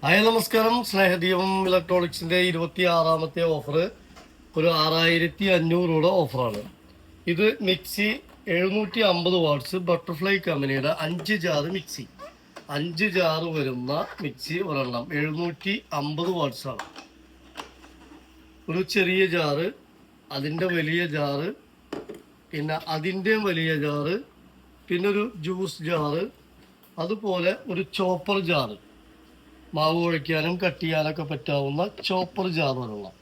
Hi നമസ്കാരം. സ്നേഹദീപം ഇലക്ട്രോണിക്സിന്റെ 26ാമത്തെ offer ഒരു 6500 ഓഫറാണ്. ഇത് മിക്സി 750 വാട്ട്സ് ബട്ടർഫ്ലൈ കമ്പനിയുടെ 5 ജാറ് മിക്സി. 5 ജാറ് വരുന്ന മിക്സി ഒരെണ്ണം 750 വാട്ട്സ് ആണ്. ഒരു ചെറിയ ജാറ്, അതിൻ്റെ വലിയ ജാറ്, പിന്നെ അതിൻ്റെ വലിയ ജാറ്, പിന്നെ ഒരു ജ്യൂസ് ജാറ്, അതുപോലെ ഒരു ചോപ്പർ ജാറ്, മാവ് കുഴയ്ക്കാനും കട്ട് ചെയ്യാനൊക്കെ പറ്റാവുന്ന ചോപ്പർ ജാർ ഒരെണ്ണം.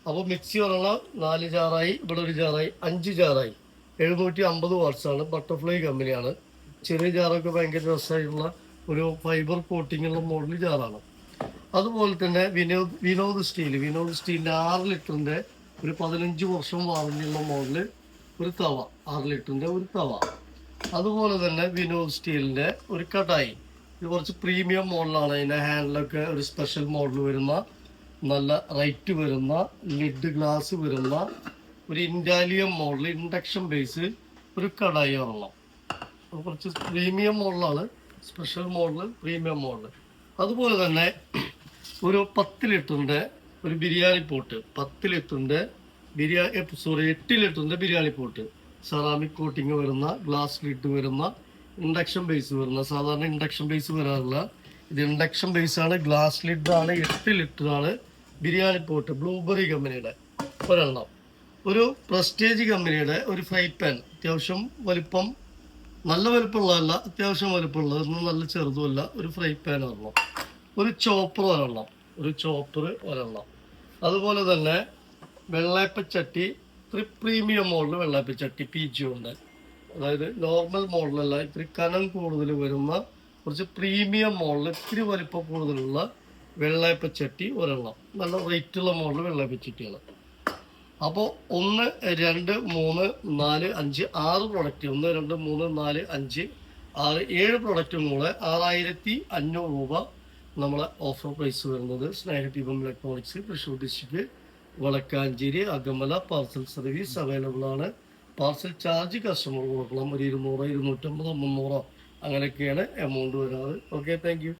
അപ്പോൾ മിക്സി ഒരെണ്ണം 4 ജാറായി, ഇവിടെ ഒരു ജാറായി, 5 ജാറായി. 750 വാട്ട്സ് ആണ്, ബട്ടർഫ്ലൈ കമ്പനിയാണ്. ചെറിയ ജാറൊക്കെ ഭയങ്കര രസമായിട്ടുള്ള ഒരു ഫൈബർ കോട്ടിംഗ് ഉള്ള മോഡൽ ജാറാണ്. അതുപോലെ തന്നെ വിനോദ് സ്റ്റീലിൻ്റെ 6 ലിറ്ററിൻ്റെ ഒരു 15 വർഷം വാറണ്ടിയുള്ള മോഡല് ഒരു തവ, 6 ലിറ്ററിൻ്റെ ഒരു തവ. അതുപോലെ തന്നെ വിനോദ് സ്റ്റീലിൻ്റെ ഒരു കടായി. ഇത് കുറച്ച് പ്രീമിയം മോഡലാണ്. അതിൻ്റെ ഹാൻഡിലൊക്കെ ഒരു സ്പെഷ്യൽ മോഡൽ വരുന്ന, നല്ല റൈറ്റ് വരുന്ന, ലിഡ് ഗ്ലാസ് വരുന്ന ഒരു ഇൻഡാലിയം മോഡൽ, ഇൻഡക്ഷൻ ബേസ് ഒരു കടായി ഒരെണ്ണം. കുറച്ച് പ്രീമിയം മോഡലാണ്, സ്പെഷ്യൽ മോഡൽ, പ്രീമിയം മോഡൽ. അതുപോലെ തന്നെ ഒരു 10 ലിറ്ററിൻ്റെ ഒരു ബിരിയാണി പോട്ട്, 10 ലിറ്ററിൻ്റെ 8 ലിറ്ററിൻ്റെ ബിരിയാണി പോട്ട്, സെറാമിക് കോട്ടിങ് വരുന്ന, ഗ്ലാസ് ലിഡ് വരുന്ന, ഇൻഡക്ഷൻ ബേസ് വരുന്ന. സാധാരണ ഇൻഡക്ഷൻ ബേസ് വരാറില്ല, ഇത് ഇൻഡക്ഷൻ ബേസ് ആണ്, ഗ്ലാസ് ലിഡ് ആണ്, 8 ലിറ്റർ ആണ്. ബിരിയാണി പോട്ട് ബ്ലൂബെറി കമ്പനിയുടെ ഒരെണ്ണം. ഒരു പ്രസ്റ്റേജ് കമ്പനിയുടെ ഒരു ഫ്രൈ പാൻ, അത്യാവശ്യം വലിപ്പം, നല്ല വലിപ്പമുള്ളതല്ല, അത്യാവശ്യം വലിപ്പമുള്ളത്, ഒന്നും നല്ല ചെറുതുമല്ല, ഒരു ഫ്രൈ പാൻ ഒരെണ്ണം. ഒരു ചോപ്പർ ഒരെണ്ണം. അതുപോലെ തന്നെ വെള്ളയപ്പച്ചട്ടി, പ്രീമിയം മോഡൽ വെള്ളയപ്പച്ചട്ടി പീച്ച് ഉണ്ട്. അതായത് നോർമൽ മോഡലല്ല, ഇത്തിരി കനം കൂടുതൽ വരുന്ന കുറച്ച് പ്രീമിയം മോഡൽ, ഇത്തിരി വലിപ്പം കൂടുതലുള്ള വെള്ളയപ്പച്ചട്ടി ഒരെണ്ണം. നല്ല റേറ്റുള്ള മോഡൽ വെള്ളയപ്പച്ചട്ടിയാണ്. അപ്പോൾ 1 2 3 4 5 6 പ്രൊഡക്റ്റ്, 1 2 3 4 5 6 7 പ്രൊഡക്റ്റും കൂടെ 6500 രൂപ നമ്മളെ ഓഫർ പ്രൈസ് വരുന്നത്. Snehadeepam electronics, Thrissur district, Valakkanchery, Akamala parcel service available ആണ്. പാർസൽ ചാർജ് കസ്റ്റമർ കൊടുക്കണം. ഒരു 200, 250, 300 അങ്ങനെയൊക്കെയാണ് എമൗണ്ട് വരാറ്. Okay, thank U.